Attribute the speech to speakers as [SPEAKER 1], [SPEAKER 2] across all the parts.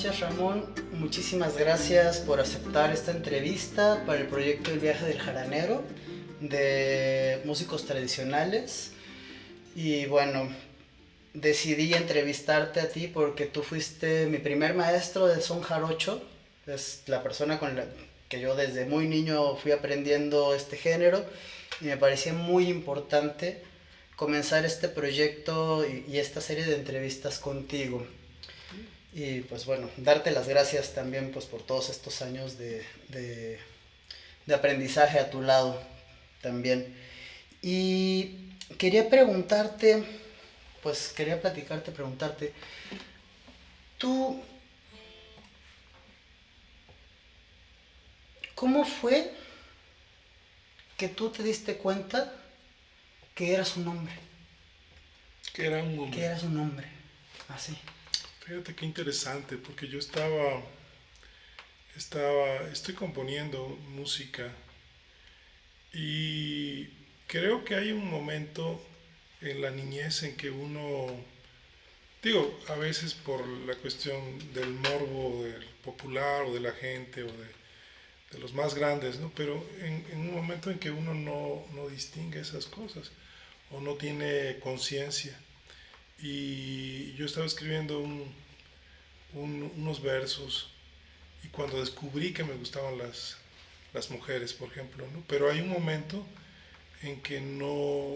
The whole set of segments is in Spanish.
[SPEAKER 1] noches, Ramón. Muchísimas gracias por aceptar esta entrevista para el proyecto El Viaje del Jaranero de músicos tradicionales. Y bueno, decidí entrevistarte a ti porque tú fuiste mi primer maestro de son jarocho. Es la persona con la que yo desde muy niño fui aprendiendo este género y me parecía muy importante comenzar este proyecto y esta serie de entrevistas contigo. Y pues bueno, darte las gracias también pues por todos estos años de aprendizaje a tu lado también. Y quería preguntarte, pues quería platicarte, preguntarte, ¿tú cómo fue que tú te diste cuenta que eras un hombre?
[SPEAKER 2] Que era un
[SPEAKER 1] Que
[SPEAKER 2] hombre.
[SPEAKER 1] eras un hombre, así.
[SPEAKER 2] Fíjate qué interesante, porque yo estoy componiendo música y creo que hay un momento en la niñez en que uno, digo, a veces por la cuestión del morbo del popular o de la gente o de los más grandes, ¿no? Pero en un momento en que uno no distingue esas cosas o no tiene conciencia. Y yo estaba escribiendo unos versos y cuando descubrí que me gustaban las mujeres, por ejemplo, ¿no? Pero hay un momento en que no,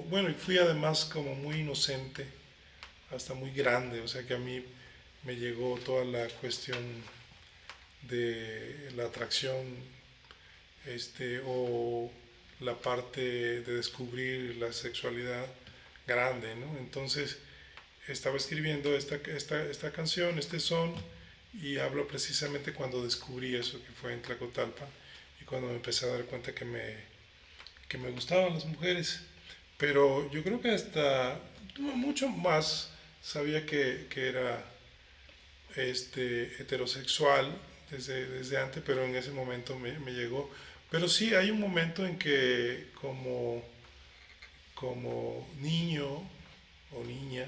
[SPEAKER 2] bueno, y fui además como muy inocente, hasta muy grande, o sea que a mí me llegó toda la cuestión de la atracción, o la parte de descubrir la sexualidad grande, ¿no? Entonces estaba escribiendo esta canción, este son, y hablo precisamente cuando descubrí eso, que fue en Tlacotalpan, y cuando me empecé a dar cuenta que me gustaban las mujeres. Pero yo creo que hasta mucho más sabía que era heterosexual desde antes, pero en ese momento me llegó. Pero sí, hay un momento en que como niño o niña,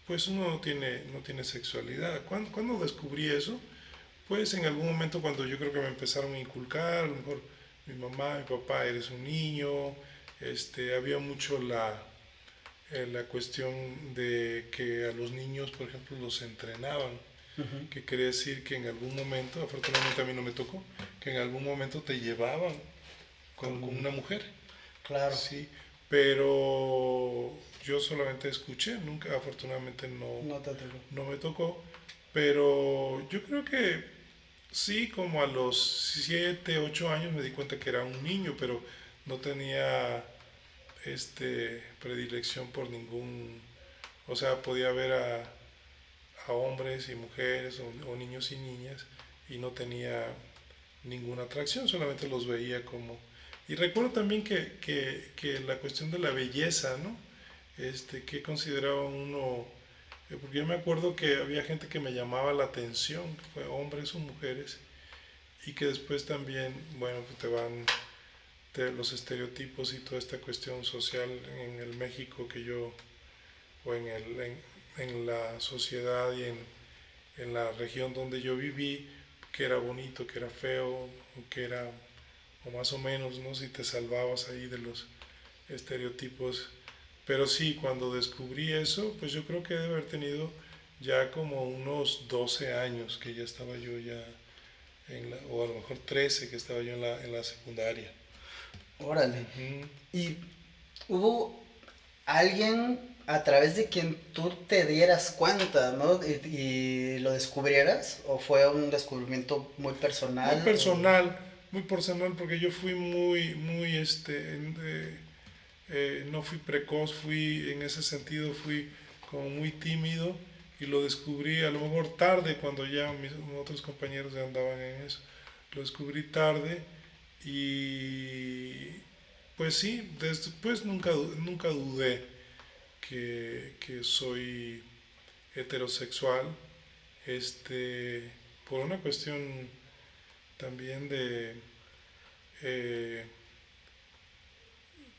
[SPEAKER 2] pues uno no tiene sexualidad. ¿Cuándo descubrí eso? Pues en algún momento cuando yo creo que me empezaron a inculcar, a lo mejor mi mamá, mi papá, eres un niño, había mucho la cuestión de que a los niños, por ejemplo, los entrenaban,
[SPEAKER 1] Ujú.
[SPEAKER 2] que quiere decir que en algún momento, afortunadamente a mí no me tocó, que en algún momento te llevaban con
[SPEAKER 1] Con,
[SPEAKER 2] una mujer,
[SPEAKER 1] claro,
[SPEAKER 2] sí, pero yo solamente escuché, nunca, afortunadamente
[SPEAKER 1] no te tocó.
[SPEAKER 2] no me tocó, pero yo creo que sí, como a los 7 8 años me di cuenta que era un niño, pero no tenía predilección por ningún, o sea, podía ver a hombres y mujeres o niños y niñas y no tenía ninguna atracción, solamente los veía como... Y recuerdo también que la cuestión de la belleza, ¿no? Que consideraba uno, porque yo me acuerdo que había gente que me llamaba la atención, fue hombres o mujeres, y que después también, bueno, pues te van los estereotipos y toda esta cuestión social en el México que yo, o en la sociedad y en la región donde yo viví, que era bonito, que era feo, que era, o más o menos, ¿no? Si te salvabas ahí de los estereotipos. Pero sí, cuando descubrí eso, pues yo creo que debe haber tenido ya como unos 12 años que ya estaba yo ya o a lo mejor 13 que estaba yo en la secundaria.
[SPEAKER 1] Órale.
[SPEAKER 2] Ujú.
[SPEAKER 1] ¿Y hubo alguien a través de quien tú te dieras cuenta, ¿no? Y lo descubrieras? ¿O fue un descubrimiento muy
[SPEAKER 2] Muy
[SPEAKER 1] personal?
[SPEAKER 2] personal, muy personal porque yo fui muy, no fui precoz, fui en ese sentido, fui como muy tímido y lo descubrí a lo mejor tarde cuando ya mis otros compañeros ya andaban en eso. Lo descubrí tarde y pues sí, después nunca dudé que soy heterosexual, este, por una cuestión también eh,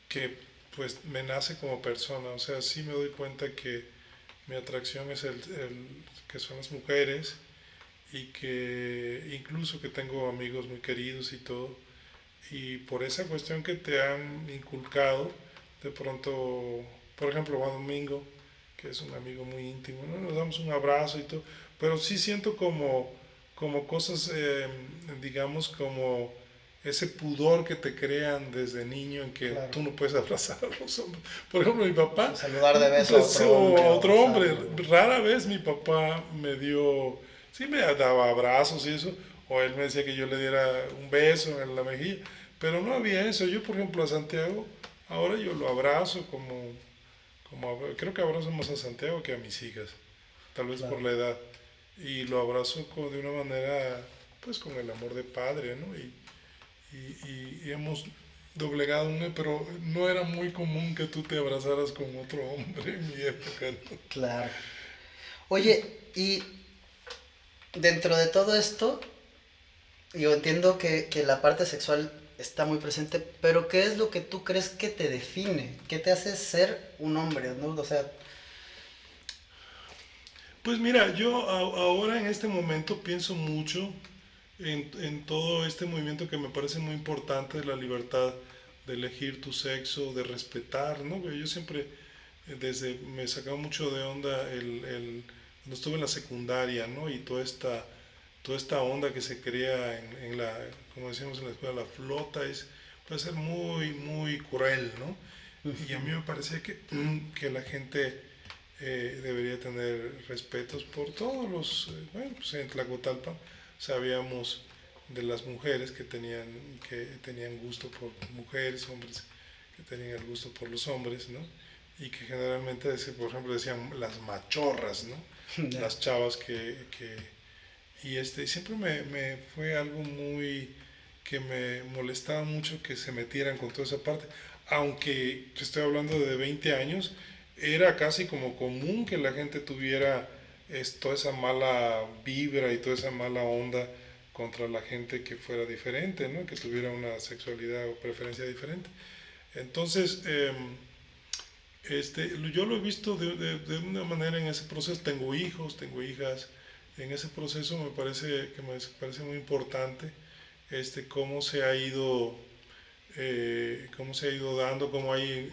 [SPEAKER 2] que pues me nace como persona, o sea, sí me doy cuenta que mi atracción es que son las mujeres y que incluso que tengo amigos muy queridos y todo, y por esa cuestión que te han inculcado, de pronto, por ejemplo, Juan Domingo, que es un amigo muy íntimo, ¿no? Nos damos un abrazo y todo, pero sí siento como cosas, digamos, como ese pudor que te crean desde niño en que
[SPEAKER 1] Claro.
[SPEAKER 2] tú no puedes abrazar a los hombres. Por ejemplo, mi papá,
[SPEAKER 1] O saludar de beso a
[SPEAKER 2] pues,
[SPEAKER 1] otro
[SPEAKER 2] o
[SPEAKER 1] hombre
[SPEAKER 2] a
[SPEAKER 1] o
[SPEAKER 2] otro hombre,
[SPEAKER 1] abrazarlo.
[SPEAKER 2] rara vez mi papá me dio, sí me daba abrazos y eso, o él me decía que yo le diera un beso en la mejilla, pero no había eso. Yo, por ejemplo, a Santiago, ahora yo lo abrazo creo que abrazo más a Santiago que a mis hijas, tal vez por
[SPEAKER 1] Claro.
[SPEAKER 2] la edad, y lo abrazo de una manera, pues con el amor de padre, ¿no? Y hemos doblegado, pero no era muy común que tú te abrazaras con otro hombre en mi época, ¿no?
[SPEAKER 1] Claro. Oye, y dentro de todo esto, yo entiendo que la parte sexual está muy presente, pero ¿qué es lo que tú crees que te define? ¿Qué te hace ser un hombre, ¿no? O sea,
[SPEAKER 2] Pues mira, yo ahora en este momento pienso mucho en todo este movimiento que me parece muy importante de la libertad de elegir tu sexo, de respetar, ¿no? Yo siempre, me sacaba mucho de onda cuando estuve en la secundaria, ¿no? Y toda esta onda que se crea como decíamos en la escuela, la flota puede ser muy, muy cruel, ¿no? Y a mí me parece que la gente debería tener respetos por todos bueno, pues en Tlacotalpan sabíamos de las mujeres que tenían gusto por mujeres, hombres que tenían el gusto por los hombres, ¿no? Y que generalmente, por ejemplo, decían las machorras, ¿no?
[SPEAKER 1] ya,
[SPEAKER 2] Las chavas y siempre me fue algo muy que me molestaba mucho que se metieran con toda esa parte. Aunque te estoy hablando de 20 años, era casi como común que la gente tuviera toda esa mala vibra y toda esa mala onda contra la gente que fuera diferente, ¿no? Que tuviera una sexualidad o preferencia diferente. Entonces, yo lo he visto de una manera en ese proceso. Tengo hijos, tengo hijas. En ese proceso me parece muy importante cómo se ha ido dando, cómo hay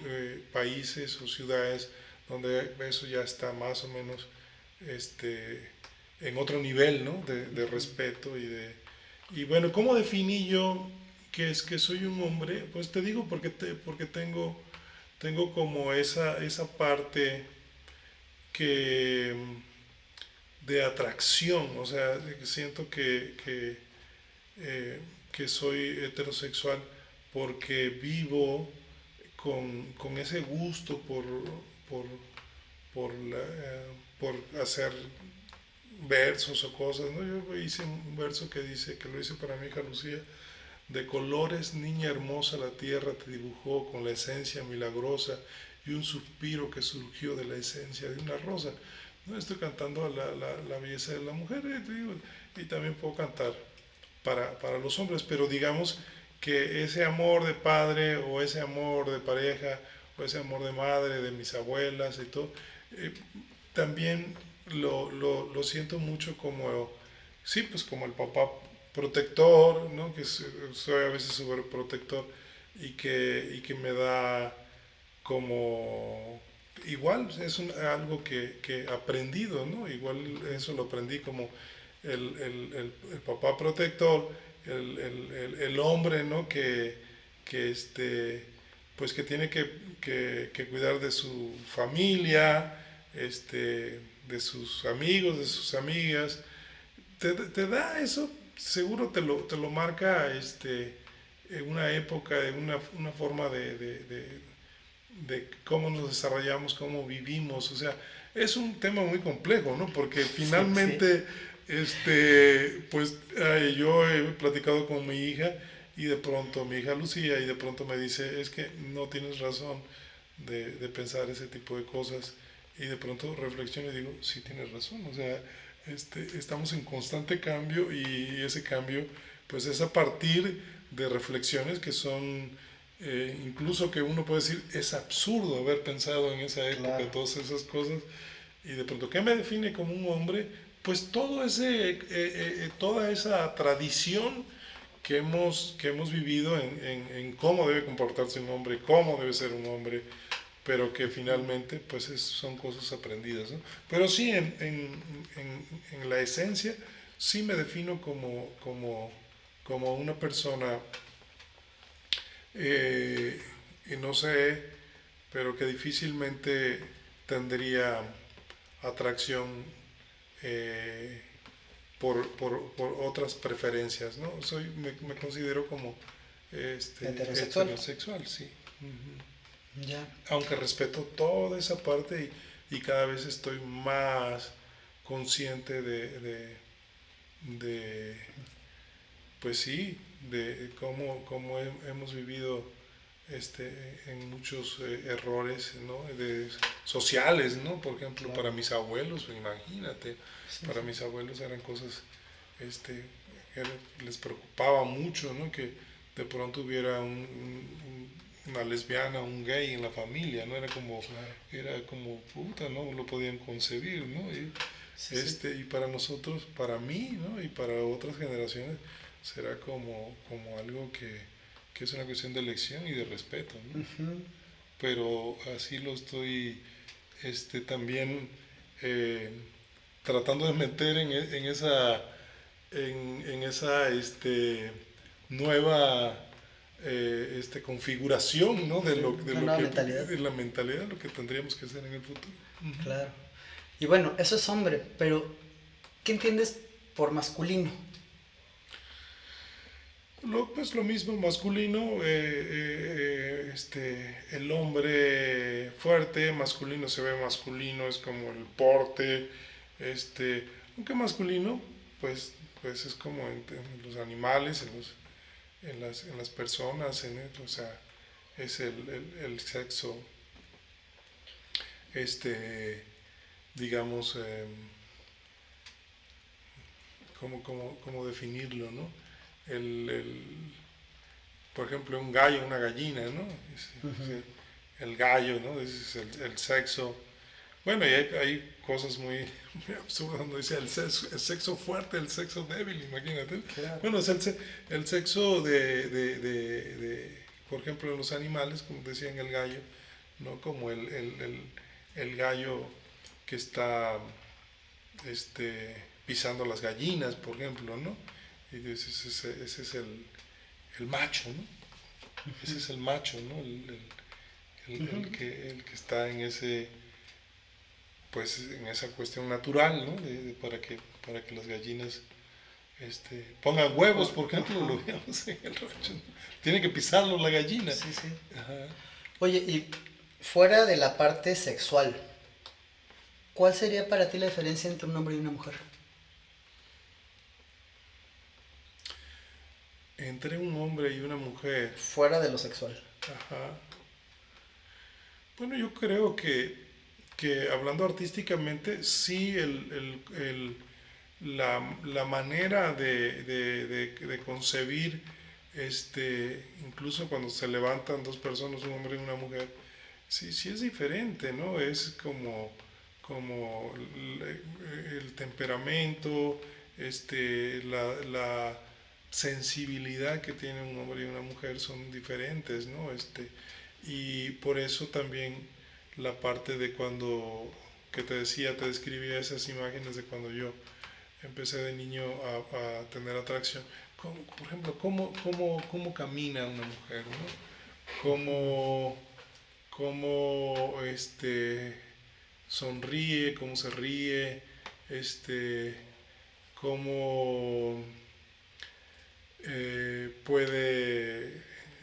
[SPEAKER 2] países o ciudades donde eso ya está más o menos este, en otro nivel, ¿no? de respeto y bueno, ¿cómo definí yo que es que soy un hombre? Pues te digo porque tengo como esa parte que de atracción, o sea, de que siento que soy heterosexual porque vivo con ese gusto por, por hacer versos o cosas, ¿no? Yo hice un verso que dice, que lo hice para mi hija Lucía: de colores, niña hermosa, la tierra te dibujó con la esencia milagrosa y un suspiro que surgió de la esencia de una rosa. No estoy cantando la belleza de la mujer, y también puedo cantar para los hombres, pero digamos que ese amor de padre o ese amor de pareja o ese amor de madre, de mis abuelas y todo, eh, también lo siento mucho como, sí, pues como el papá protector, ¿no? Que soy a veces súper protector y que me da como igual es algo que he aprendido, ¿no? Igual eso lo aprendí como el papá protector, el hombre, ¿no? Pues que tiene que cuidar de su familia, de sus amigos, de sus amigas. Te da eso, seguro te lo marca en una época, en una forma de cómo nos desarrollamos, cómo vivimos. O sea, es un tema muy complejo, ¿no? Porque
[SPEAKER 1] sí, sí,
[SPEAKER 2] finalmente, pues yo he platicado con mi hija y de pronto mi hija Lucía y de pronto me dice, es que no tienes razón de pensar ese tipo de cosas. Y de pronto reflexiono y digo, sí tienes razón. O sea, estamos en constante cambio y ese cambio pues es a partir de reflexiones que son incluso que uno puede decir es absurdo haber pensado en esa época
[SPEAKER 1] claro.
[SPEAKER 2] todas esas cosas y de pronto, ¿qué me define como un hombre? pues toda esa tradición que hemos vivido en cómo debe comportarse un hombre, cómo debe ser un hombre, pero que finalmente pues son cosas aprendidas, ¿no? Pero sí, en la esencia, sí me defino como una persona, eh, y no sé, pero que difícilmente tendría atracción eh, por otras preferencias, ¿no? Me considero como
[SPEAKER 1] Heterosexual.
[SPEAKER 2] heterosexual, sí. Ujú.
[SPEAKER 1] Ya.
[SPEAKER 2] Aunque respeto toda esa parte y cada vez estoy más consciente de, pues sí, de cómo hemos vivido en muchos errores, ¿no? Sociales, ¿no? Por ejemplo,
[SPEAKER 1] Claro.
[SPEAKER 2] para mis abuelos, imagínate,
[SPEAKER 1] Sí,
[SPEAKER 2] para
[SPEAKER 1] sí.
[SPEAKER 2] mis abuelos eran cosas este, les preocupaba mucho, ¿no? Que de pronto hubiera una lesbiana, un gay en la familia, ¿no?
[SPEAKER 1] Claro.
[SPEAKER 2] Era como puta, ¿no? Lo podían concebir, ¿no?
[SPEAKER 1] Sí, sí.
[SPEAKER 2] Y para nosotros, para mí, ¿no? Y para otras generaciones, será como algo que es una cuestión de elección y de respeto, ¿no?
[SPEAKER 1] Ujú.
[SPEAKER 2] Pero así lo estoy también eh, tratando de meter en esa nueva configuración, ¿no?
[SPEAKER 1] Sí, una nueva mentalidad.
[SPEAKER 2] De la mentalidad de lo que tendríamos que hacer en el futuro. Uh-huh.
[SPEAKER 1] Claro. Y bueno, eso es hombre, pero ¿qué entiendes por masculino?
[SPEAKER 2] Pues lo mismo masculino, el hombre fuerte, masculino se ve masculino, es como el porte, aunque masculino, pues, pues es como en los animales, en las personas, o sea, es el sexo, este, digamos, ¿cómo definirlo, no? El, por ejemplo, un gallo, una gallina, ¿no?
[SPEAKER 1] Ujú.
[SPEAKER 2] El gallo, ¿no? Ese es el sexo. Bueno, y hay cosas muy absurdas donde dice el sexo fuerte, el sexo débil, imagínate.
[SPEAKER 1] Claro.
[SPEAKER 2] Bueno, es el sexo por ejemplo, en los animales, como decían el gallo, ¿no? Como el gallo que está pisando las gallinas, por ejemplo, ¿no? Y ese es el macho, ¿no? Ese es el macho, ¿no?
[SPEAKER 1] Ujú.
[SPEAKER 2] El que está en pues en esa cuestión natural, ¿no? Para que las gallinas pongan huevos, por ejemplo,
[SPEAKER 1] Ajá.
[SPEAKER 2] lo veíamos en el rancho, ¿no? Tiene que pisarlo la gallina.
[SPEAKER 1] Sí, sí.
[SPEAKER 2] Ajá.
[SPEAKER 1] Oye, y fuera de la parte sexual, ¿cuál sería para ti la diferencia entre un hombre y una mujer?
[SPEAKER 2] Entre un hombre y una mujer,
[SPEAKER 1] Fuera de lo sexual.
[SPEAKER 2] ajá. Bueno, yo creo que hablando artísticamente, sí, la manera de concebir, incluso cuando se levantan dos personas, un hombre y una mujer, sí, sí es diferente, ¿no? Es como el temperamento, la sensibilidad que tiene un hombre y una mujer son diferentes, ¿no? Y por eso también la parte de cuando, que te decía, te describía esas imágenes de cuando yo empecé de niño a tener atracción. Por ejemplo, cómo camina una mujer, ¿no? Cómo sonríe, cómo se ríe, cómo puede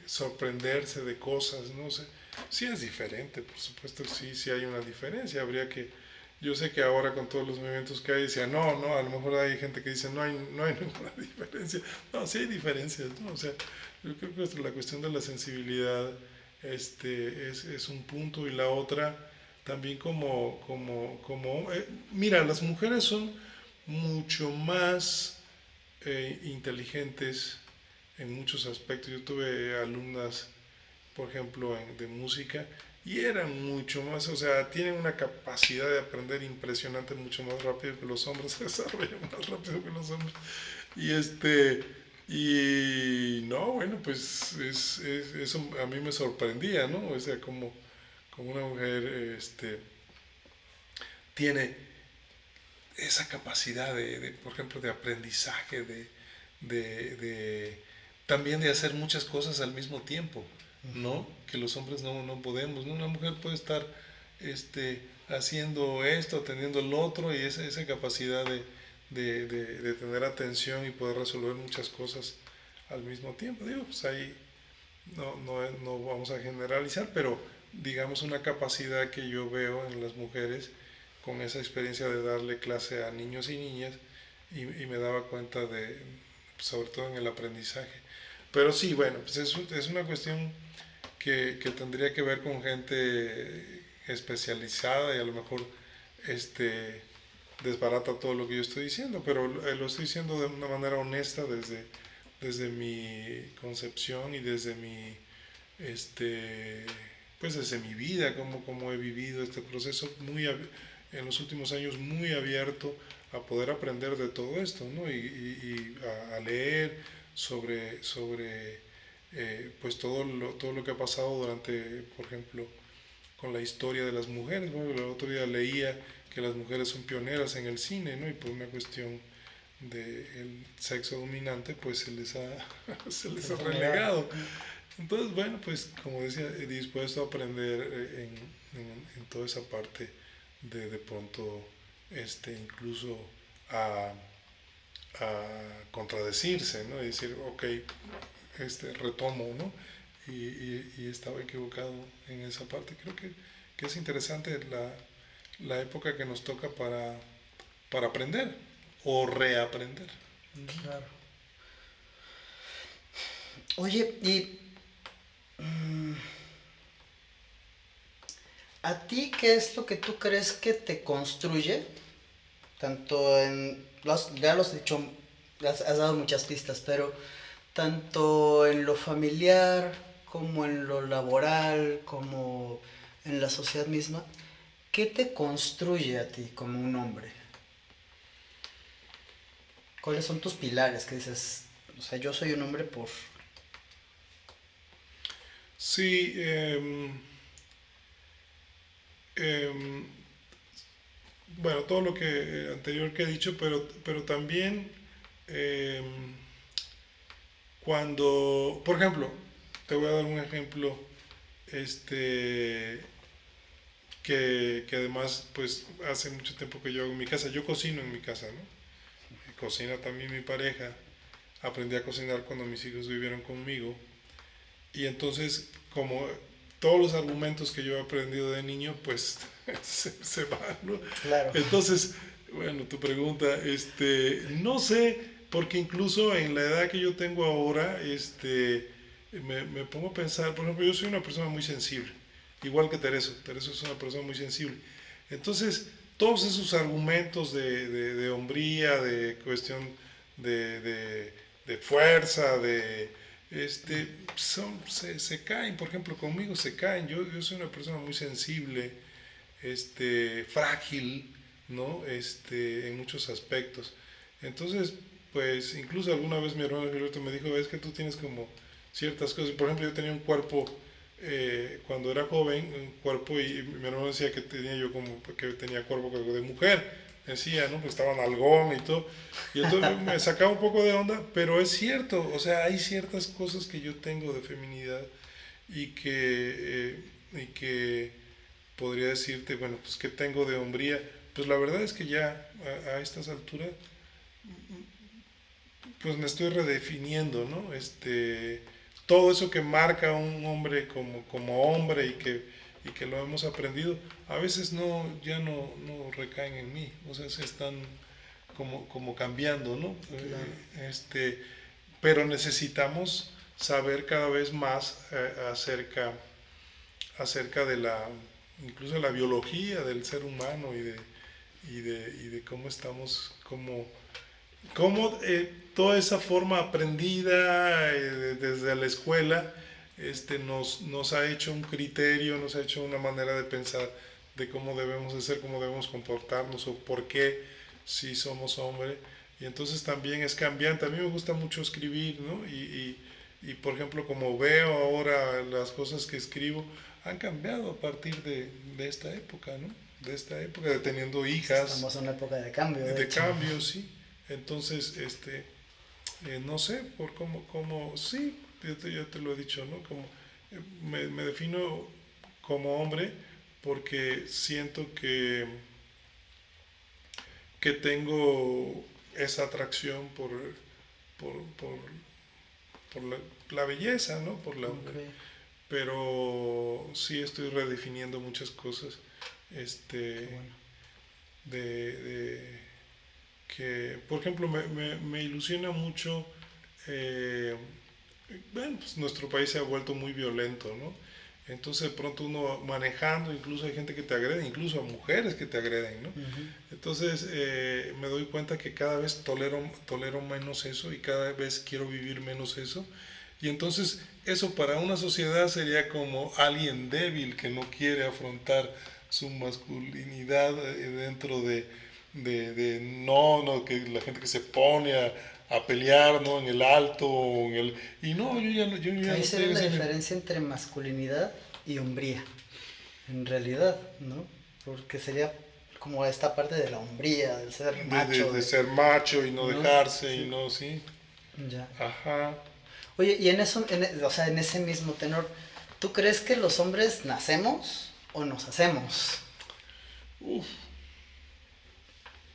[SPEAKER 2] sorprenderse de cosas, no sé. Sí es diferente, por supuesto, sí, sí hay una diferencia. Yo sé que ahora con todos los movimientos que hay, decía, no, a lo mejor hay gente que dice, no hay ninguna diferencia. No, sí hay diferencias, ¿no? O sea, yo creo que la cuestión de la sensibilidad es un punto y la otra también mira, las mujeres son mucho más inteligentes en muchos aspectos. Yo tuve alumnas por ejemplo, de música, y eran mucho más, o sea, tienen una capacidad de aprender impresionante, mucho más rápido que los hombres, se desarrollan más rápido que los hombres. Y y no, bueno, pues eso a mí me sorprendía, ¿no? O sea, como una mujer tiene esa capacidad por ejemplo, de aprendizaje, también de hacer muchas cosas al mismo tiempo, ¿no? Que los hombres no podemos, ¿no? Una mujer puede estar haciendo esto, atendiendo el otro, y esa capacidad de tener atención y poder resolver muchas cosas al mismo tiempo. Digo, pues ahí no vamos a generalizar, pero digamos una capacidad que yo veo en las mujeres con esa experiencia de darle clase a niños y niñas y me daba cuenta sobre todo en el aprendizaje. Pero sí, bueno, pues es una cuestión que tendría que ver con gente especializada y a lo mejor desbarata todo lo que yo estoy diciendo, pero lo estoy diciendo de una manera honesta desde mi concepción y desde mi pues desde mi vida, como he vivido este proceso en los últimos años muy abierto a poder aprender de todo esto, ¿no? Y a leer sobre pues todo lo que ha pasado durante, por ejemplo, con la historia de las mujeres. Bueno, el otro día leía que las mujeres son pioneras en el cine, ¿no? Y por una cuestión del sexo dominante, pues se les ha relegado. Entonces, bueno, pues como decía, dispuesto a aprender en toda esa parte de pronto, incluso a, a contradecirse, ¿no? Y decir, ok, retomo, ¿no? Y estaba equivocado en esa parte. Creo que es interesante la época que nos toca para aprender o reaprender.
[SPEAKER 1] Claro. Oye, y ¿a ti qué es lo que tú crees que te construye? Tanto en, ya lo has dicho, has dado muchas pistas, pero tanto en lo familiar como en lo laboral, como en la sociedad misma, ¿qué te construye a ti como un hombre? ¿Cuáles son tus pilares? Que dices, o sea, yo soy un hombre por...
[SPEAKER 2] Sí, em, bueno, todo lo que anterior que he dicho, pero también em, por ejemplo, te voy a dar un ejemplo, este, que además, pues, hace mucho tiempo que yo hago en mi casa. Yo cocino en mi casa, ¿no? Y cocina también mi pareja. Aprendí a cocinar cuando mis hijos vivieron conmigo. Y entonces, como todos los argumentos que yo he aprendido de niño, pues se van, ¿no?
[SPEAKER 1] Claro.
[SPEAKER 2] Entonces, bueno, tu pregunta, no sé, porque incluso en la edad que yo tengo ahora, me pongo a pensar, por ejemplo, yo soy una persona muy sensible, igual que Tereso. Tereso es una persona muy sensible. Entonces, todos esos argumentos de hombría, de cuestión de fuerza, se caen, por ejemplo, conmigo se caen. Yo soy una persona muy sensible, frágil, ¿no? En muchos aspectos. Entonces, pues, incluso alguna vez mi hermano Gilberto me dijo, es que tú tienes como ciertas cosas. Por ejemplo, yo tenía un cuerpo, cuando era joven, un cuerpo, y mi hermano decía que tenía yo como, que tenía cuerpo de mujer. Decía, ¿no? Pues estaba nalgón y todo. Y entonces me sacaba un poco de onda, pero es cierto, o sea, hay ciertas cosas que yo tengo de feminidad y que podría decirte, bueno, pues qué tengo de hombría. Pues la verdad es que ya a estas alturas, pues me estoy redefiniendo, ¿no? Todo eso que marca a un hombre como hombre y que lo hemos aprendido, a veces ya no recaen en mí, o sea, se están como cambiando, ¿no?
[SPEAKER 1] Claro.
[SPEAKER 2] Pero necesitamos saber cada vez más acerca de incluso de la biología del ser humano y de cómo estamos, cómo toda esa forma aprendida desde la escuela nos ha hecho un criterio, nos ha hecho una manera de pensar de cómo debemos de ser, cómo debemos comportarnos o por qué si somos hombres. Y entonces también es cambiante. A mí me gusta mucho escribir, ¿no? Y por ejemplo, como veo ahora las cosas que escribo, han cambiado a partir de esta época, ¿no? De esta época, de teniendo hijas,
[SPEAKER 1] Estamos en una época de cambio, de
[SPEAKER 2] de
[SPEAKER 1] hecho.
[SPEAKER 2] cambios, sí. Entonces, no sé, por sí, yo te lo he dicho, ¿no? Como, me defino como hombre porque siento que tengo esa atracción por, por, por la belleza, ¿no?
[SPEAKER 1] Okay.
[SPEAKER 2] Pero sí estoy redefiniendo muchas cosas,
[SPEAKER 1] Qué
[SPEAKER 2] este,
[SPEAKER 1] bueno.
[SPEAKER 2] de que, por ejemplo, me ilusiona mucho, eh, bueno, pues nuestro país se ha vuelto muy violento, ¿no? Entonces de pronto uno manejando, incluso hay gente que te agrede, incluso a mujeres que te agreden, ¿no?
[SPEAKER 1] Uh-huh.
[SPEAKER 2] Entonces me doy cuenta que cada vez tolero menos eso y cada vez quiero vivir menos eso. Y entonces eso para una sociedad sería como alguien débil que no quiere afrontar su masculinidad dentro no, que la gente que se pone a pelear, ¿no? En el alto, y no, yo ya no
[SPEAKER 1] Ahí
[SPEAKER 2] estoy
[SPEAKER 1] sería
[SPEAKER 2] en
[SPEAKER 1] la
[SPEAKER 2] ese nivel.
[SPEAKER 1] diferencia entre masculinidad y hombría, en realidad, ¿no? Porque sería como esta parte de la hombría, del ser macho,
[SPEAKER 2] De ser macho y no
[SPEAKER 1] ¿no?
[SPEAKER 2] dejarse y
[SPEAKER 1] Sí,
[SPEAKER 2] no, sí.
[SPEAKER 1] ya.
[SPEAKER 2] Ajá.
[SPEAKER 1] Oye, y en eso, o sea, en ese mismo tenor, ¿tú crees que los hombres nacemos o nos hacemos?
[SPEAKER 2] Uf.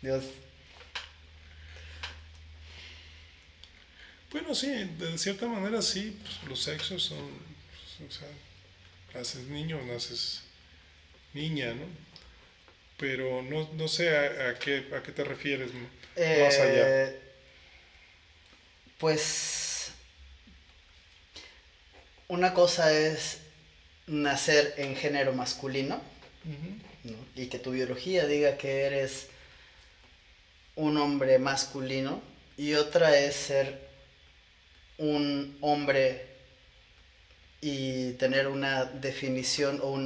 [SPEAKER 1] Dios,
[SPEAKER 2] Bueno, sí, de cierta manera sí, pues, los sexos son, pues, o sea, naces niño o naces niña, ¿no? Pero no sé a qué te refieres más allá.
[SPEAKER 1] eh, pues una cosa es nacer en género masculino,
[SPEAKER 2] Ujú.
[SPEAKER 1] ¿no? Y que tu biología diga que eres un hombre masculino, y otra es ser un hombre y tener una definición o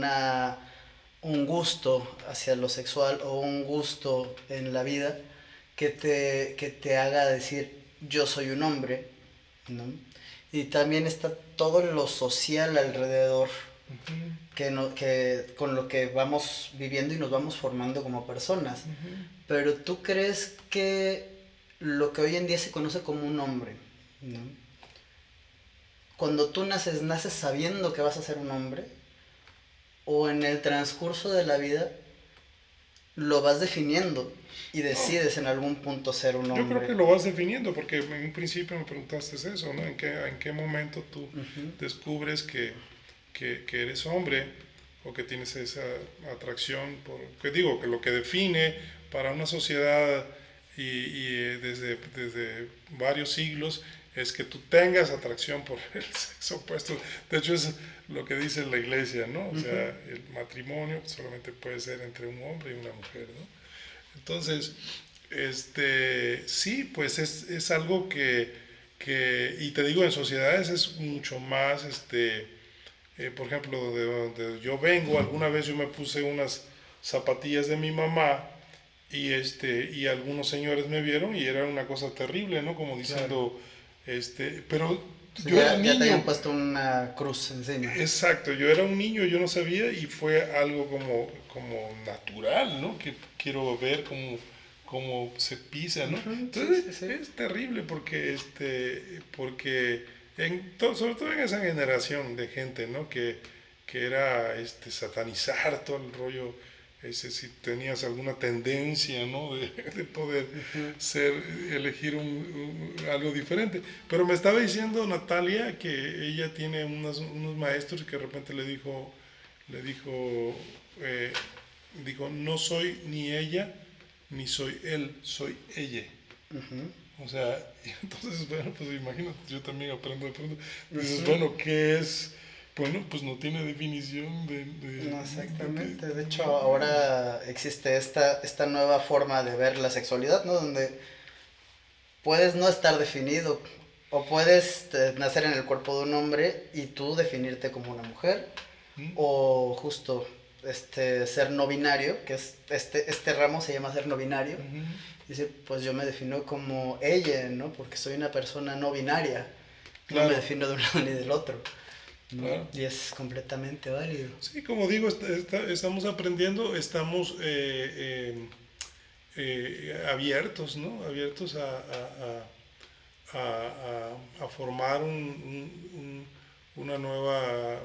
[SPEAKER 1] un gusto hacia lo sexual o un gusto en la vida que te haga decir yo soy un hombre, ¿no? Y también está todo lo social alrededor
[SPEAKER 2] Ujú.
[SPEAKER 1] con lo que vamos viviendo y nos vamos formando como personas.
[SPEAKER 2] Ujú.
[SPEAKER 1] Pero tú crees que lo que hoy en día se conoce como un hombre, ¿no? Cuando tú naces sabiendo que vas a ser un hombre, o en el transcurso de la vida lo vas definiendo y
[SPEAKER 2] No,
[SPEAKER 1] decides en algún punto ser un
[SPEAKER 2] yo creo que
[SPEAKER 1] hombre.
[SPEAKER 2] lo vas definiendo, porque en un principio me preguntaste eso, ¿no? ¿En qué momento tú
[SPEAKER 1] Ujú.
[SPEAKER 2] descubres que eres hombre o que tienes esa atracción que digo, que lo que define para una sociedad desde varios siglos es que tú tengas atracción por el sexo opuesto. De hecho, es lo que dice la iglesia, ¿no? O sea,
[SPEAKER 1] Ujú.
[SPEAKER 2] el matrimonio solamente puede ser entre un hombre y una mujer, ¿no? Entonces, sí, pues es algo y te digo, en sociedades es mucho más, por ejemplo, de donde yo vengo, alguna vez yo me puse unas zapatillas de mi mamá y algunos señores me vieron y era una cosa terrible, ¿no? Como
[SPEAKER 1] Claro.
[SPEAKER 2] diciendo, pero
[SPEAKER 1] O sea,
[SPEAKER 2] yo era
[SPEAKER 1] ya te habían
[SPEAKER 2] niño.
[SPEAKER 1] puesto una cruz encima.
[SPEAKER 2] Exacto, yo era un niño, yo no sabía y fue algo como natural, ¿no? Que quiero ver cómo se pisa, ¿no?
[SPEAKER 1] Ujú, sí,
[SPEAKER 2] Entonces
[SPEAKER 1] sí, sí.
[SPEAKER 2] es terrible porque sobre todo en esa generación de gente, ¿no? Que era satanizar todo el rollo, si tenías alguna tendencia, ¿no? De poder
[SPEAKER 1] Ujú.
[SPEAKER 2] elegir algo diferente. Pero me estaba diciendo Natalia que ella tiene unos maestros que de repente eh, dijo, no soy ni ella, ni soy él, soy ella.
[SPEAKER 1] Ujú.
[SPEAKER 2] O sea, y entonces, bueno, pues imagínate, yo también aprendo de pronto. Dices,
[SPEAKER 1] Ujú.
[SPEAKER 2] bueno, ¿qué es? Bueno, pues no tiene definición
[SPEAKER 1] No, exactamente. De hecho,
[SPEAKER 2] no,
[SPEAKER 1] ahora existe esta nueva forma de ver la sexualidad, ¿no? Donde puedes no estar definido, O puedes nacer en el cuerpo de un hombre y tú definirte como una mujer,
[SPEAKER 2] ¿Mm?
[SPEAKER 1] o justo ser no binario, que es este ramo se llama ser no binario.
[SPEAKER 2] Ujú.
[SPEAKER 1] Dice, pues yo me defino como ella, ¿no? Porque soy una persona no binaria, no me
[SPEAKER 2] Claro,
[SPEAKER 1] defino de un lado ni del otro, ¿no?
[SPEAKER 2] claro.
[SPEAKER 1] Y es completamente válido.
[SPEAKER 2] Sí, como digo, estamos aprendiendo, estamos abiertos, ¿no? Abiertos a formar una nueva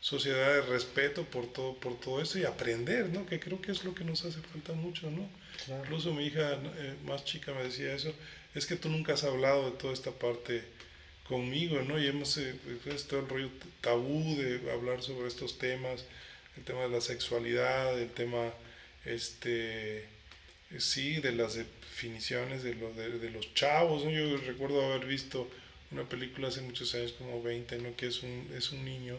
[SPEAKER 2] sociedad de respeto por todo eso y aprender, ¿no? Que creo que es lo que nos hace falta mucho, ¿no?
[SPEAKER 1] Claro.
[SPEAKER 2] Incluso mi hija más chica me decía eso, es que tú nunca has hablado de toda esta parte conmigo, ¿no? Y hemos, pues, todo el rollo tabú de hablar sobre estos temas, el tema de la sexualidad, el tema, este, sí, de las definiciones de los chavos, ¿no? Yo recuerdo haber visto una película hace muchos años, como 20, ¿no? Que es un niño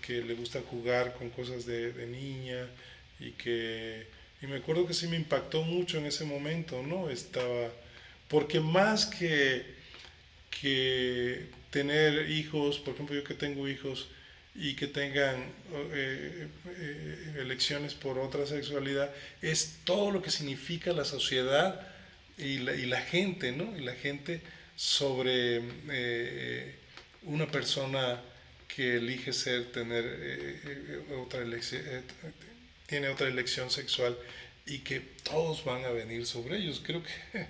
[SPEAKER 2] que le gusta jugar con cosas de niña y que... Y me acuerdo que sí me impactó mucho en ese momento, ¿no? Estaba... Porque más que tener hijos, por ejemplo, yo que tengo hijos y que tengan elecciones por otra sexualidad, es todo lo que significa la sociedad y la gente, ¿no? Y la gente sobre una persona que elige tener otra elección, tiene otra elección sexual y que todos van a venir sobre ellos. Creo que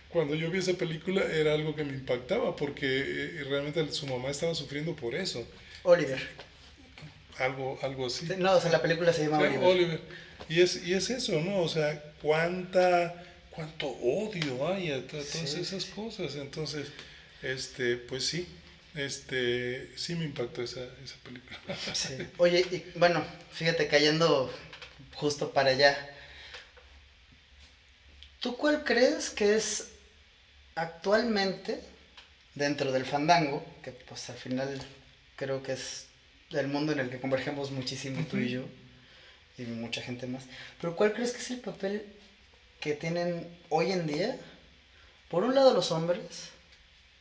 [SPEAKER 2] cuando yo vi esa película era algo que me impactaba porque realmente su mamá estaba sufriendo por eso.
[SPEAKER 1] Oliver.
[SPEAKER 2] Algo así.
[SPEAKER 1] Sí, no, o sea, la película se llama
[SPEAKER 2] Claro,
[SPEAKER 1] Oliver.
[SPEAKER 2] Oliver. Y es eso, ¿no? O sea, cuánto odio hay a todas
[SPEAKER 1] Sí.
[SPEAKER 2] esas cosas. Entonces, pues sí, sí me impactó esa película.
[SPEAKER 1] Sí. Oye, y bueno, fíjate, cayendo justo para allá, ¿tú cuál crees que es actualmente dentro del fandango, que pues al final creo que es el mundo en el que convergemos muchísimo tú y
[SPEAKER 2] Ujú.
[SPEAKER 1] yo y mucha gente más, pero cuál crees que es el papel que tienen hoy en día, por un lado los hombres,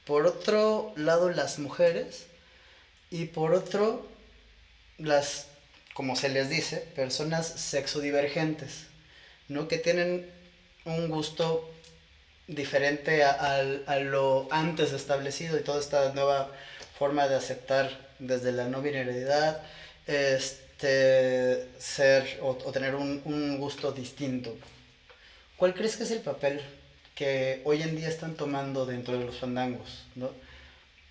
[SPEAKER 1] por otro lado las mujeres y por otro las, como se les dice, personas sexodivergentes, ¿no? Que tienen un gusto diferente a lo antes establecido y toda esta nueva forma de aceptar desde la no binariedad, ser o tener un gusto distinto. ¿Cuál crees que es el papel que hoy en día están tomando dentro de los fandangos, ¿no?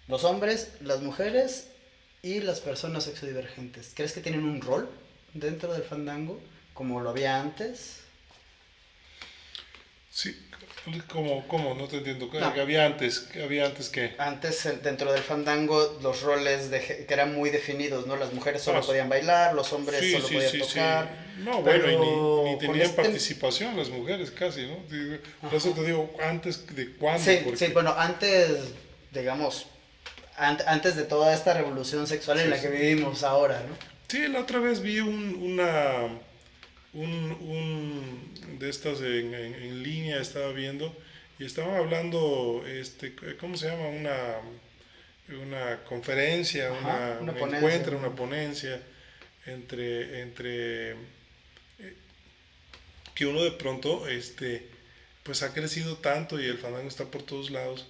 [SPEAKER 1] Los hombres, las mujeres y las personas sexodivergentes. ¿Crees que tienen un rol dentro del fandango como lo había antes?
[SPEAKER 2] Sí, ¿cómo? No te entiendo.
[SPEAKER 1] No,
[SPEAKER 2] Que había antes que...
[SPEAKER 1] antes dentro del fandango los roles que eran muy definidos, ¿no? Las mujeres
[SPEAKER 2] Ah,
[SPEAKER 1] solo podían bailar, los hombres
[SPEAKER 2] sí,
[SPEAKER 1] solo
[SPEAKER 2] sí,
[SPEAKER 1] podían
[SPEAKER 2] sí, sí.
[SPEAKER 1] tocar,
[SPEAKER 2] No, bueno, y ni
[SPEAKER 1] pero con
[SPEAKER 2] tenían participación las mujeres casi, ¿no? Por eso
[SPEAKER 1] Ajá.
[SPEAKER 2] te digo, antes de cuándo,
[SPEAKER 1] Sí, sí,
[SPEAKER 2] porque...
[SPEAKER 1] bueno, antes, digamos, antes de toda esta revolución sexual en
[SPEAKER 2] Sí,
[SPEAKER 1] la que
[SPEAKER 2] sí.
[SPEAKER 1] vivimos ahora, ¿no?
[SPEAKER 2] Sí, la otra vez vi un de estas en línea, estaba viendo, y estaban hablando, ¿cómo se llama? Una conferencia,
[SPEAKER 1] Ajá, una
[SPEAKER 2] un
[SPEAKER 1] ponencia,
[SPEAKER 2] encuentro, una ponencia entre que uno de pronto, pues ha crecido tanto y el fandango está por todos lados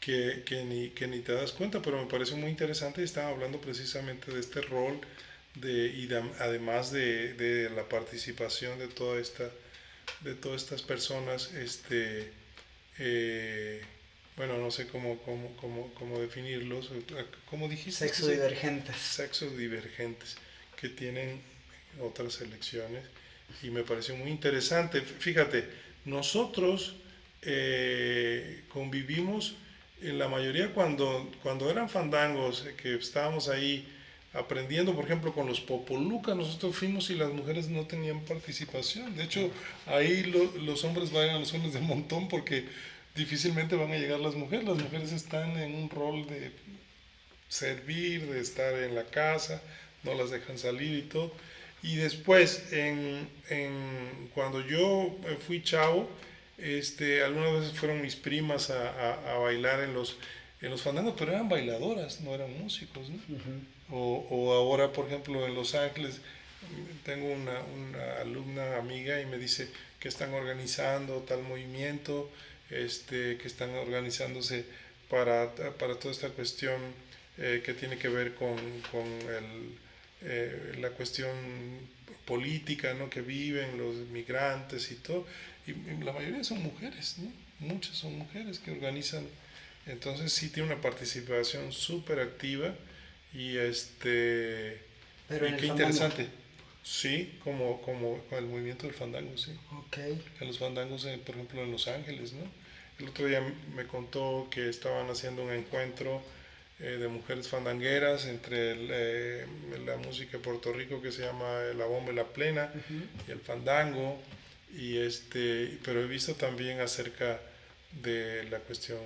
[SPEAKER 2] que ni te das cuenta, pero me pareció muy interesante y estaba hablando precisamente de este rol además de la participación de todas estas personas, eh, bueno, no sé cómo definirlos, ¿cómo dijiste que se?
[SPEAKER 1] sexodivergentes.
[SPEAKER 2] Sexos divergentes que tienen otras elecciones y me pareció muy interesante. Fíjate, nosotros convivimos en la mayoría cuando eran fandangos, que estábamos ahí aprendiendo, por ejemplo, con los Popoluca, nosotros fuimos y las mujeres no tenían participación. De hecho, ahí los hombres bailan los sones de montón porque difícilmente van a llegar las mujeres. Las mujeres están en un rol de servir, de estar en la casa, no las dejan salir y todo. Y después, cuando yo fui chavo, algunas veces fueron mis primas a bailar en los fandangos, pero eran bailadoras, no eran músicos, ¿no?
[SPEAKER 1] Ujú.
[SPEAKER 2] O ahora, por ejemplo, en Los Ángeles, tengo una alumna amiga y me dice que están organizando tal movimiento, que están organizándose para toda esta cuestión que tiene que ver con la cuestión política, ¿no? Que viven los migrantes y todo. Y la mayoría son mujeres, ¿no? Muchas son mujeres que organizan. Entonces sí tiene una participación súper activa y
[SPEAKER 1] Pero
[SPEAKER 2] y
[SPEAKER 1] en el
[SPEAKER 2] qué
[SPEAKER 1] fandango.
[SPEAKER 2] interesante. Sí, como el movimiento del fandango, sí.
[SPEAKER 1] Ok.
[SPEAKER 2] En los fandangos, por ejemplo, en Los Ángeles, ¿no? El otro día me contó que estaban haciendo un encuentro de mujeres fandangueras entre la música de Puerto Rico que se llama la bomba y la plena
[SPEAKER 1] Ujú.
[SPEAKER 2] y el fandango y pero he visto también acerca de la cuestión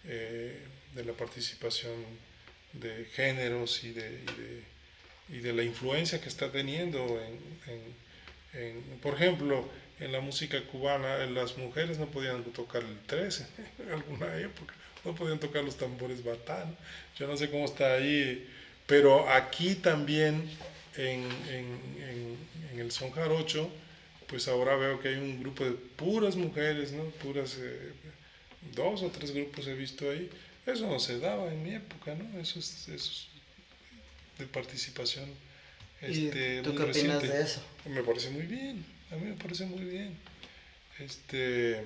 [SPEAKER 2] eh, de la participación de géneros y de la influencia que está teniendo por ejemplo, en la música cubana las mujeres no podían tocar el 13 en alguna época, no podían tocar los tambores batán, ¿no? Yo no sé cómo está ahí, pero aquí también en el son jarocho, pues ahora veo que hay un grupo de puras mujeres, ¿no? Puras, dos o tres grupos he visto ahí. Eso no se daba en mi época, ¿no? Eso es de participación
[SPEAKER 1] ¿Y tú
[SPEAKER 2] muy
[SPEAKER 1] qué opinas
[SPEAKER 2] reciente.
[SPEAKER 1] de eso?
[SPEAKER 2] Me parece muy bien, a mí me parece muy bien. Este,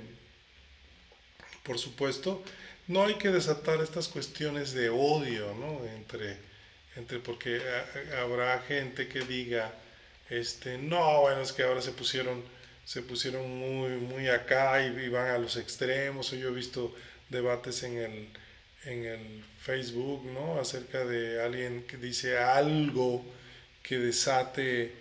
[SPEAKER 2] por supuesto, no hay que desatar estas cuestiones de odio, ¿no? Porque habrá gente que diga, no, bueno, es que ahora se pusieron muy acá y van a los extremos. O yo he visto debates en el Facebook, ¿no? Acerca de alguien que dice algo que desate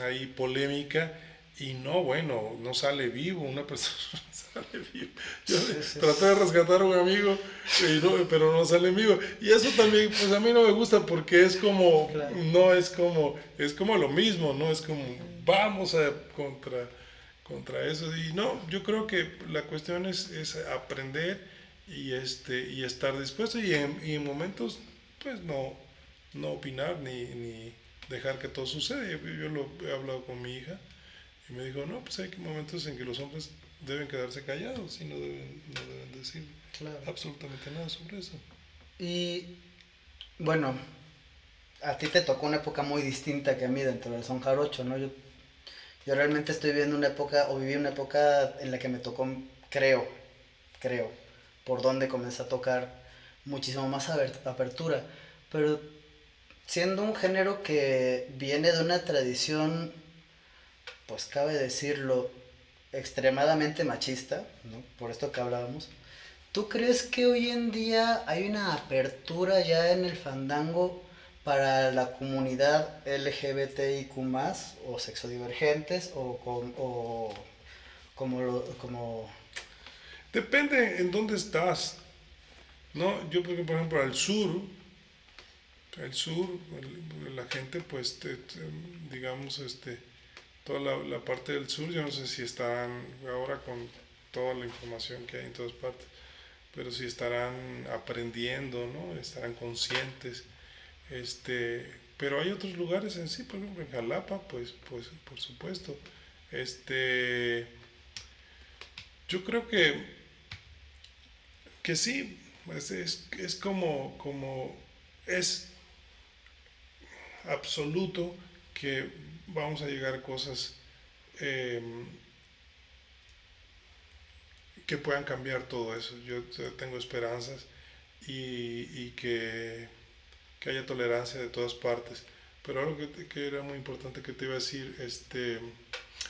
[SPEAKER 2] ahí polémica y no, bueno, no sale vivo, una persona no sale vivo. Yo
[SPEAKER 1] Sí, sí,
[SPEAKER 2] traté de
[SPEAKER 1] sí.
[SPEAKER 2] rescatar a un amigo, pero no sale vivo. Y eso también, pues a mí no me gusta porque es como,
[SPEAKER 1] Claro.
[SPEAKER 2] no es como lo mismo, ¿no? Es como, vamos a contra eso. Y no, yo creo que la cuestión es aprender y estar dispuesto y en momentos, pues no opinar ni dejar que todo suceda. Yo lo he hablado con mi hija y me dijo, no, pues hay momentos en que los hombres deben quedarse callados y no deben decir
[SPEAKER 1] Claro.
[SPEAKER 2] absolutamente nada sobre eso.
[SPEAKER 1] Y bueno, a ti te tocó una época muy distinta que a mí dentro del son jarocho, ¿no? Yo realmente estoy viviendo una época, o viví una época en la que me tocó, creo, creo, por donde comencé a tocar muchísimo más apertura. Pero siendo un género que viene de una tradición, pues cabe decirlo, extremadamente machista, ¿no? Por esto que hablábamos. ¿Tú crees que hoy en día hay una apertura ya en el fandango para la comunidad LGBTIQ+, o sexodivergentes, o como...
[SPEAKER 2] Depende en dónde estás, ¿no? Yo, porque, por ejemplo, el sur, la gente, pues, digamos, toda la parte del sur, yo no sé si estarán ahora con toda la información que hay en todas partes, pero si estarán aprendiendo, ¿no? Estarán conscientes. Pero hay otros lugares en sí, por ejemplo en Jalapa, pues por supuesto. Este, yo creo que sí, es como es absoluto que vamos a llegar a cosas eh, que puedan cambiar todo eso. Yo tengo esperanzas y que haya tolerancia de todas partes. Pero algo que era muy importante que te iba a decir,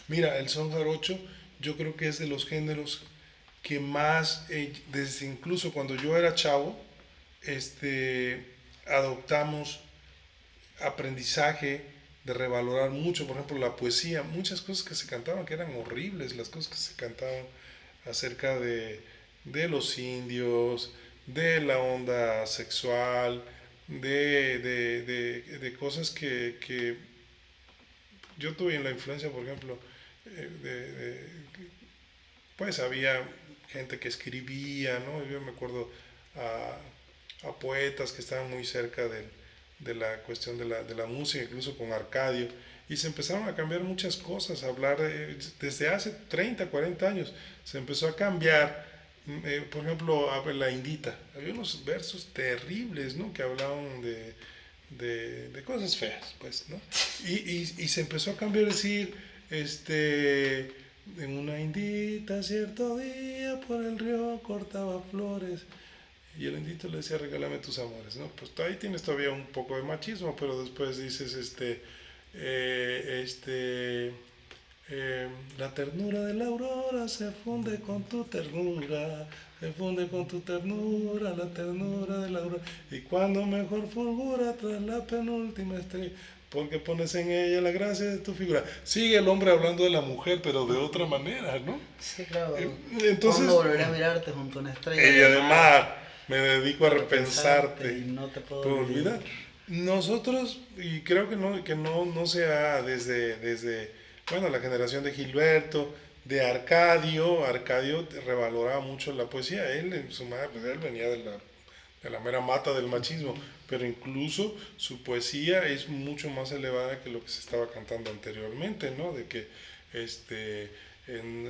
[SPEAKER 2] mira, el son jarocho yo creo que es de los géneros que más, desde incluso cuando yo era chavo, adoptamos aprendizaje de revalorar mucho, por ejemplo, la poesía, muchas cosas que se cantaban que eran horribles, las cosas que se cantaban acerca de los indios, de la onda sexual, de cosas que yo tuve en la influencia, por ejemplo, pues había gente que escribía, ¿no? Yo me acuerdo a poetas que estaban muy cerca de la cuestión de la música, incluso con Arcadio, y se empezaron a cambiar muchas cosas, a hablar desde hace 30, 40 años, se empezó a cambiar, por ejemplo, la Indita, había unos versos terribles, ¿no? Que hablaban de cosas feas, pues, ¿no? Y se empezó a cambiar, decir, en una indita cierto día por el río cortaba flores y el indito le decía regálame tus amores, ¿no? Pues ahí tienes todavía un poco de machismo, pero después dices, eh, este, la ternura de la aurora se funde con tu ternura, se funde con tu ternura, la ternura de la aurora. Y cuando mejor fulgura tras la penúltima estrella, porque pones en ella la gracia de tu figura. Sigue el hombre hablando de la mujer, pero de otra manera, ¿no?
[SPEAKER 1] Sí, claro.
[SPEAKER 2] Entonces,
[SPEAKER 1] ¿Cuándo volveré a mirarte junto a una estrella?
[SPEAKER 2] y además, me dedico a repensarte,
[SPEAKER 1] Y no te puedo
[SPEAKER 2] por olvidar. Nosotros, y creo que no se ha desde, bueno, la generación de Gilberto, de Arcadio revaloraba mucho la poesía, él en su madre, pues él venía de la mera mata del machismo, pero incluso su poesía es mucho más elevada que lo que se estaba cantando anteriormente, ¿no? De que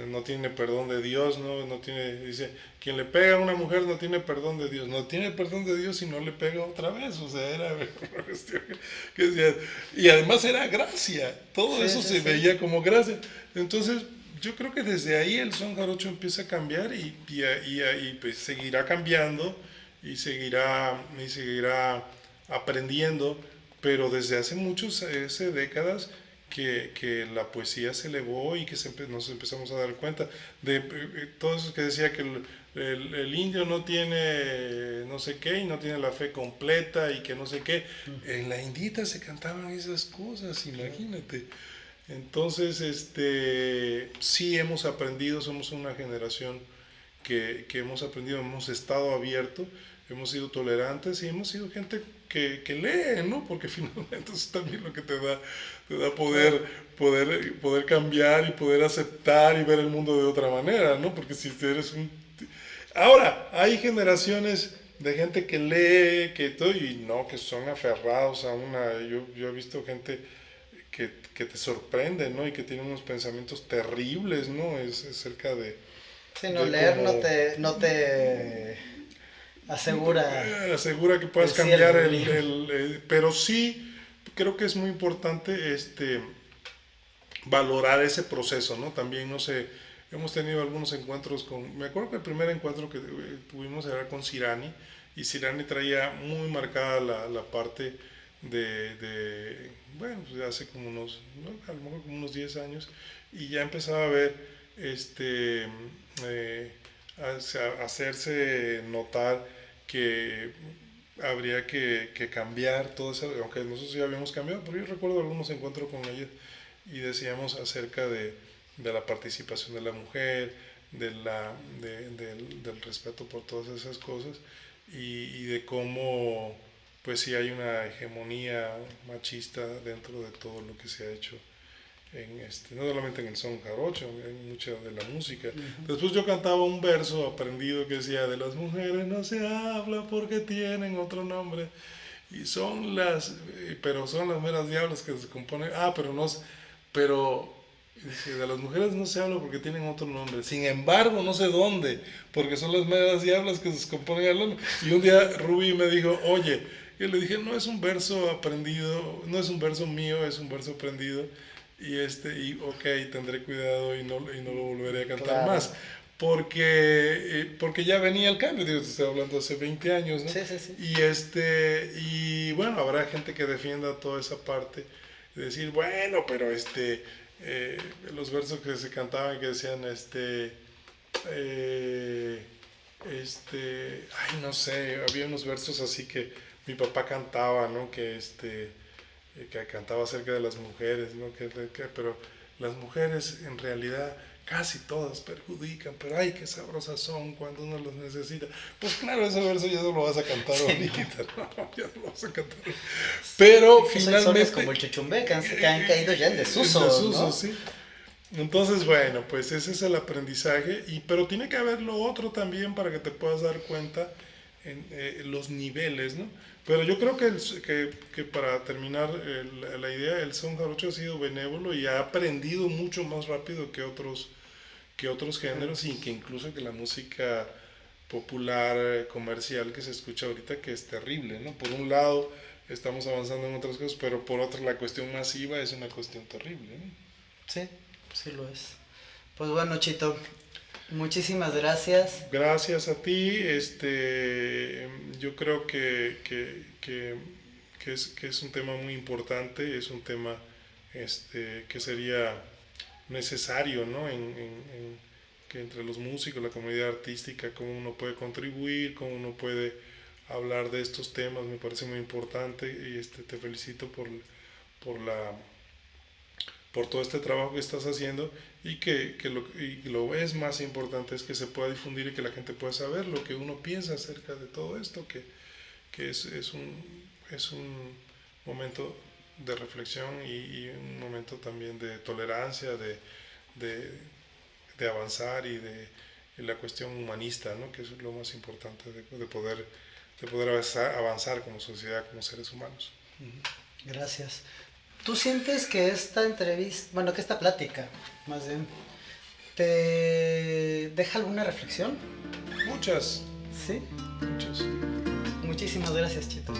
[SPEAKER 2] no tiene perdón de Dios, no tiene, dice, quien le pega a una mujer no tiene perdón de Dios, no tiene perdón de Dios si no le pega otra vez, o sea, era una cuestión que decía, y además era gracia, todo eso se veía como gracia, entonces yo creo que desde ahí el son jarocho empieza a cambiar y pues seguirá cambiando y seguirá aprendiendo, pero desde hace muchas décadas que la poesía se elevó y que nos empezamos a dar cuenta de todo eso que decía que el indio no tiene no sé qué y no tiene la fe completa y que no sé qué. En la indita se cantaban esas cosas, imagínate. Entonces, sí hemos aprendido, somos una generación que hemos aprendido, hemos estado abiertos, hemos sido tolerantes y hemos sido gente que lee, ¿no? Porque finalmente eso es también lo que te da poder cambiar y poder aceptar y ver el mundo de otra manera, ¿no? Porque si eres un... Ahora, hay generaciones de gente que lee, que todo, y no, que son aferrados a una... Yo he visto gente que te sorprende, ¿no? Y que tiene unos pensamientos terribles, ¿no? Es cerca de...
[SPEAKER 1] Sí, no, leer como, no te
[SPEAKER 2] asegura que puedas cambiar pero sí creo que es muy importante valorar ese proceso, ¿no? También, no sé, hemos tenido algunos encuentros me acuerdo que el primer encuentro que tuvimos era con Cirani, y Cirani traía muy marcada la parte bueno, pues hace como unos, ¿no? A lo mejor como unos 10 años, y ya empezaba a ver hacerse notar que habría que cambiar todo eso, aunque nosotros ya habíamos cambiado, pero yo recuerdo algunos encuentros con ella y decíamos acerca de la participación de la mujer, del respeto por todas esas cosas y de cómo pues sí hay una hegemonía machista dentro de todo lo que se ha hecho no solamente en el son jarocho, en mucha de la música. Después yo cantaba un verso aprendido que decía, de las mujeres no se habla porque tienen otro nombre, y pero son las meras diablas que se componen, pero dice, de las mujeres no se habla porque tienen otro nombre, sin embargo no sé dónde, porque son las meras diablas que se componen al nombre. Y un día Ruby me dijo, oye, y le dije, no es un verso aprendido, no es un verso mío, es un verso aprendido. Y ok, tendré cuidado y no lo volveré a cantar más. Porque ya venía el cambio, digo, te estoy hablando hace 20 años, ¿no?
[SPEAKER 1] Sí, sí, sí.
[SPEAKER 2] Y bueno, habrá gente que defienda toda esa parte, de decir, bueno, pero los versos que se cantaban que decían, ay, no sé, había unos versos así que mi papá cantaba, ¿no? Que cantaba acerca de las mujeres, ¿no? Pero las mujeres en realidad casi todas perjudican, pero ay, qué sabrosas son cuando uno los necesita. Pues claro, ese verso ya no lo vas a cantar ahorita, ¿no? Ya no lo vas a cantar. Pero finalmente...
[SPEAKER 1] Son como el chuchumbé, que han caído ya en desuso, ¿no?
[SPEAKER 2] Sí. Entonces, bueno, pues ese es el aprendizaje, pero tiene que haber lo otro también para que te puedas dar cuenta en los niveles, ¿no? Pero yo creo que para terminar la idea, el son jarocho ha sido benévolo y ha aprendido mucho más rápido que otros géneros y que incluso que la música popular, comercial que se escucha ahorita, que es terrible, ¿no? Por un lado estamos avanzando en otras cosas, pero por otro la cuestión masiva es una cuestión terrible, ¿no?
[SPEAKER 1] Sí, sí lo es. Pues bueno, Chito, muchísimas gracias.
[SPEAKER 2] Gracias a ti, yo creo que es un tema muy importante, es un tema que sería necesario, ¿no? Que entre los músicos, la comunidad artística, cómo uno puede contribuir, cómo uno puede hablar de estos temas, me parece muy importante y te felicito por la por todo este trabajo que estás haciendo y y lo es más importante es que se pueda difundir y que la gente pueda saber lo que uno piensa acerca de todo esto, que es un momento de reflexión y un momento también de tolerancia, de, de avanzar y la cuestión humanista, ¿no? Que es lo más importante de poder avanzar como sociedad, como seres humanos.
[SPEAKER 1] Gracias. ¿Tú sientes que esta entrevista, bueno, que esta plática, más bien, te deja alguna reflexión?
[SPEAKER 2] Muchas,
[SPEAKER 1] Sí.
[SPEAKER 2] muchas.
[SPEAKER 1] Muchísimas gracias, Chito.